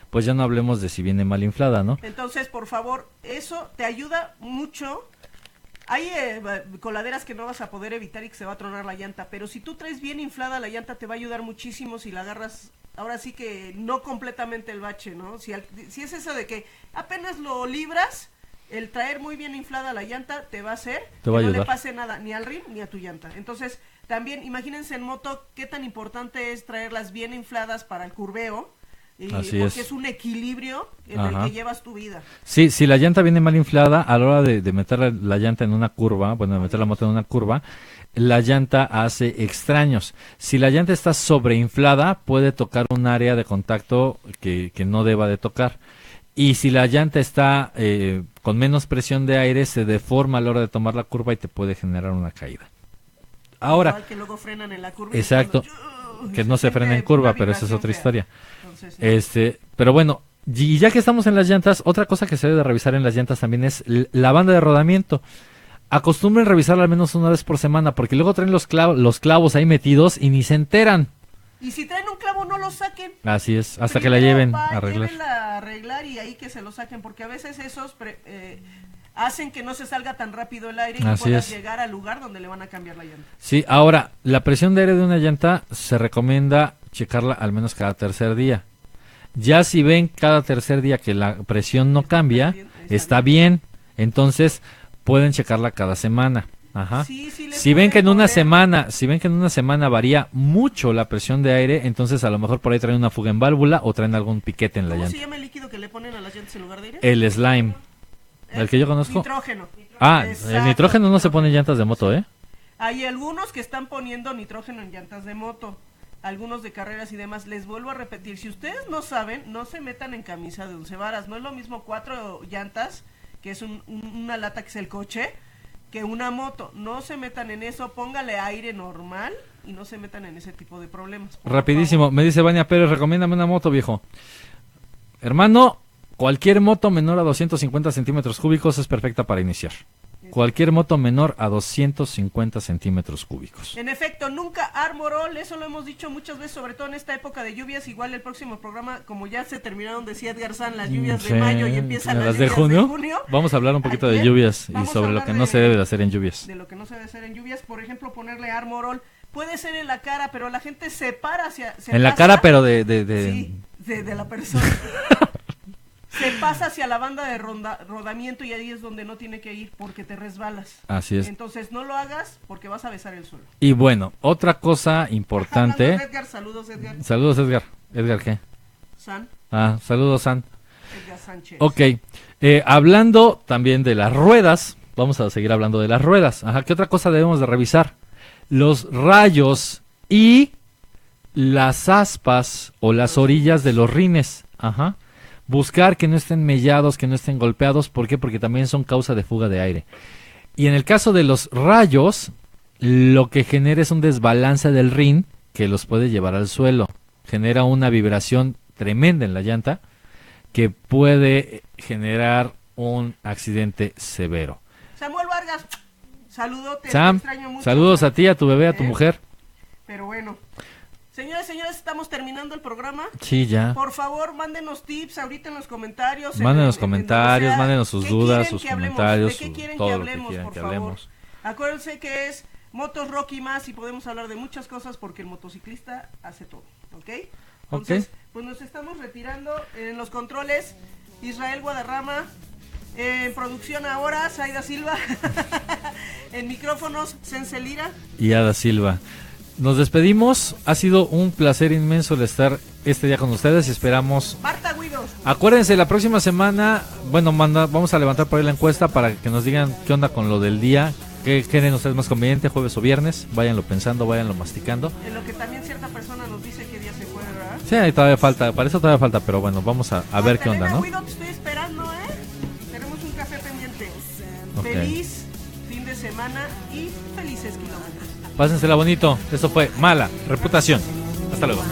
pues ya no hablemos de si viene mal inflada, ¿no? Entonces, por favor, eso te ayuda mucho. Hay coladeras que no vas a poder evitar y que se va a tronar la llanta, pero si tú traes bien inflada la llanta te va a ayudar muchísimo si la agarras, ahora sí que no completamente el bache, ¿no? Si es eso de que apenas lo libras, el traer muy bien inflada la llanta te va a hacer Te va a que no le ayudar. pase nada ni al rim ni a tu llanta. Entonces, también imagínense en moto qué tan importante es traerlas bien infladas para el curveo. Así Porque es. es un equilibrio en Ajá. el que llevas tu vida. Sí, si la llanta viene mal inflada, a la hora de meter la llanta en una curva, bueno, de meter la moto en una curva, la llanta hace extraños. Si la llanta está sobreinflada, puede tocar un área de contacto que no deba de tocar. Y si la llanta está con menos presión de aire, se deforma a la hora de tomar la curva y te puede generar una caída. Ahora, Igual que luego frenan en la curva. exacto, que no se frena en curva, pero esa es otra historia. Entonces, Pero bueno, y ya que estamos en las llantas, otra cosa que se debe de revisar en las llantas también es la banda de rodamiento. Acostumbren revisarla al menos una vez por semana, porque luego traen los clavos ahí metidos y ni se enteran. y si traen un clavo, no lo saquen. Así es, hasta que la Primero lleven va, a arreglar. llévenla a arreglar y ahí que se lo saquen, porque a veces esos hacen que no se salga tan rápido el aire y Así puedas es. llegar al lugar donde le van a cambiar la llanta. Sí, ahora, la presión de aire de una llanta se recomienda checarla al menos cada tercer día. Ya si ven cada tercer día que la presión no cambia, está bien, entonces pueden checarla cada semana. Ajá. Sí, sí les Si ven que en pueden una poner- semana varía mucho la presión de aire, entonces a lo mejor por ahí traen una fuga en válvula o traen algún piquete en la ¿Cómo se llanta. llama el líquido que le ponen a las llantas en lugar de aire? El slime, el que yo conozco. Nitrógeno. Ah, el Exacto, nitrógeno no se pone en llantas de moto, ¿eh? Hay algunos que están poniendo nitrógeno en llantas de moto, algunos de carreras y demás. Les vuelvo a repetir, si ustedes no saben, no se metan en camisa de 11 varas. No es lo mismo 4 llantas, que es una lata que es el coche, que una moto. No se metan en eso, póngale aire normal y no se metan en ese tipo de problemas. por Rapidísimo, favor. me dice Vania Pérez, recomiéndame una moto, viejo. Hermano, cualquier moto menor a 250 centímetros cúbicos es perfecta para iniciar. Cualquier moto menor a 250 centímetros cúbicos. En efecto, nunca Armorol, eso lo hemos dicho muchas veces, sobre todo en esta época de lluvias. Igual el próximo programa, como ya se terminaron, decía Edgar San, las lluvias Sí, de mayo y empiezan las de lluvias junio. Vamos a hablar un poquito de Ayer lluvias y vamos a sobre lo hablar que no se debe de hacer en lluvias. De lo que no se debe hacer en lluvias, por ejemplo, ponerle Armorol. Puede ser en la cara, pero la gente se para hacia... En la cara, pero de... Sí, de la persona. Se pasa hacia la banda de rodamiento y ahí es donde no tiene que ir porque te resbalas. Así es. Entonces no lo hagas porque vas a besar el suelo. Y bueno, otra cosa Hablando importante... de Edgar, saludos Edgar. Saludos, Edgar. ¿Edgar qué? San, Saludos, San. Edgar Sánchez. Ok, hablando también de las ruedas, vamos a seguir hablando de las ruedas. Ajá, ¿qué otra cosa debemos de revisar? Los rayos y las aspas o las orillas de los rines. Ajá. Buscar que no estén mellados, que no estén golpeados. ¿Por qué? Porque también son causa de fuga de aire. Y en el caso de los rayos, lo que genera es un desbalance del rin que los puede llevar al suelo. Genera una vibración tremenda en la llanta que puede generar un accidente severo. Samuel Vargas, saludote. Sam, te extraño mucho. saludos a ti, a tu bebé, a tu mujer. Pero bueno, Señores, estamos terminando el programa. Sí, ya. Por favor, mándenos tips ahorita en los comentarios. Mándenos comentarios, mándenos sus dudas, sus comentarios, ¿de qué quieren todo que lo hablemos, que quieran por que favor? hablemos. Acuérdense que es Motos Rock y más, y podemos hablar de muchas cosas porque el motociclista hace todo, ¿ok? Entonces, pues nos estamos retirando. En los controles, Israel Guadarrama. En producción ahora, Zaida Silva. En micrófonos, Cencelira. Y Ada Silva. Nos despedimos. Ha sido un placer inmenso el estar este día con ustedes y esperamos. Marta Guido. Acuérdense, la próxima semana, bueno, vamos a levantar por ahí la encuesta para que nos digan qué onda con lo del día. ¿Qué creen ustedes más conveniente, jueves o viernes? Váyanlo pensando, váyanlo masticando. En lo que también cierta persona nos dice qué día se puede, ¿verdad? Sí, ahí todavía falta, para eso todavía falta, pero bueno, vamos a ver qué onda, ¿no? Guido, te estoy esperando, Tenemos un café pendiente. Okay. Feliz fin de semana y felices kilómetros. Pásensela bonito. Esto fue Mala Reputación. Hasta luego.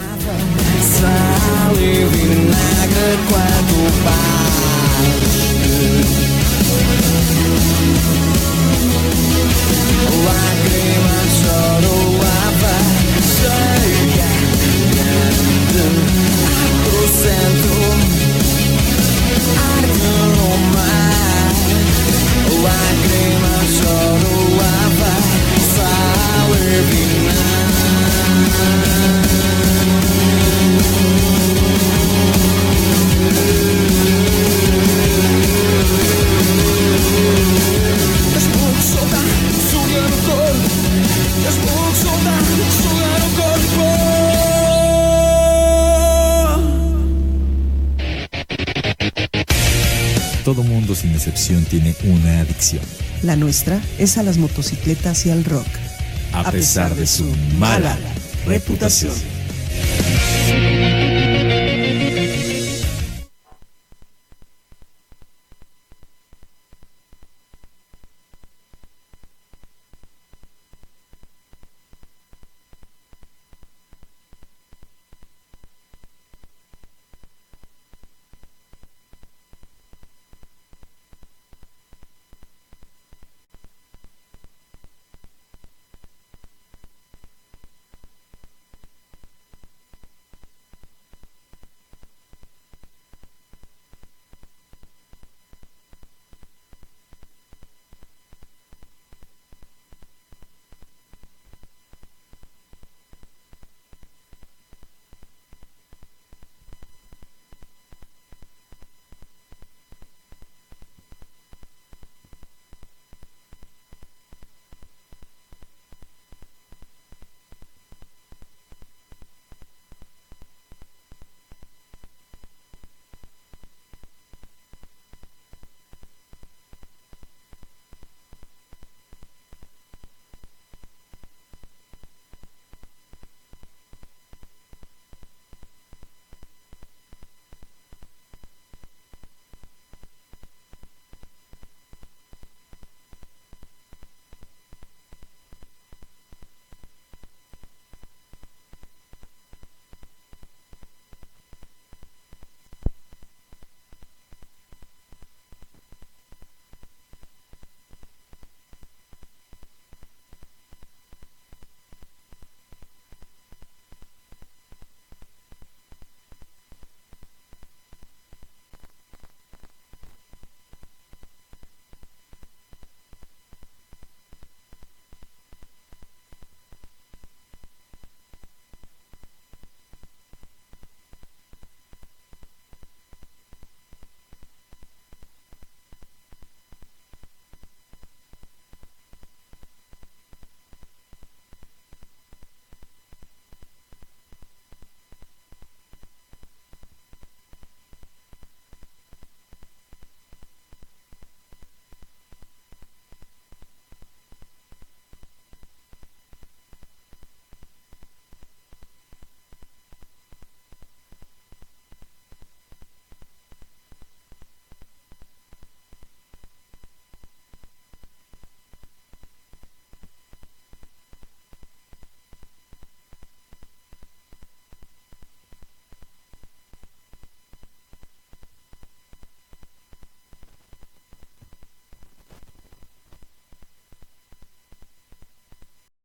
Todo mundo sin excepción tiene una adicción. La nuestra es a las motocicletas y al rock. A pesar de su mala reputación.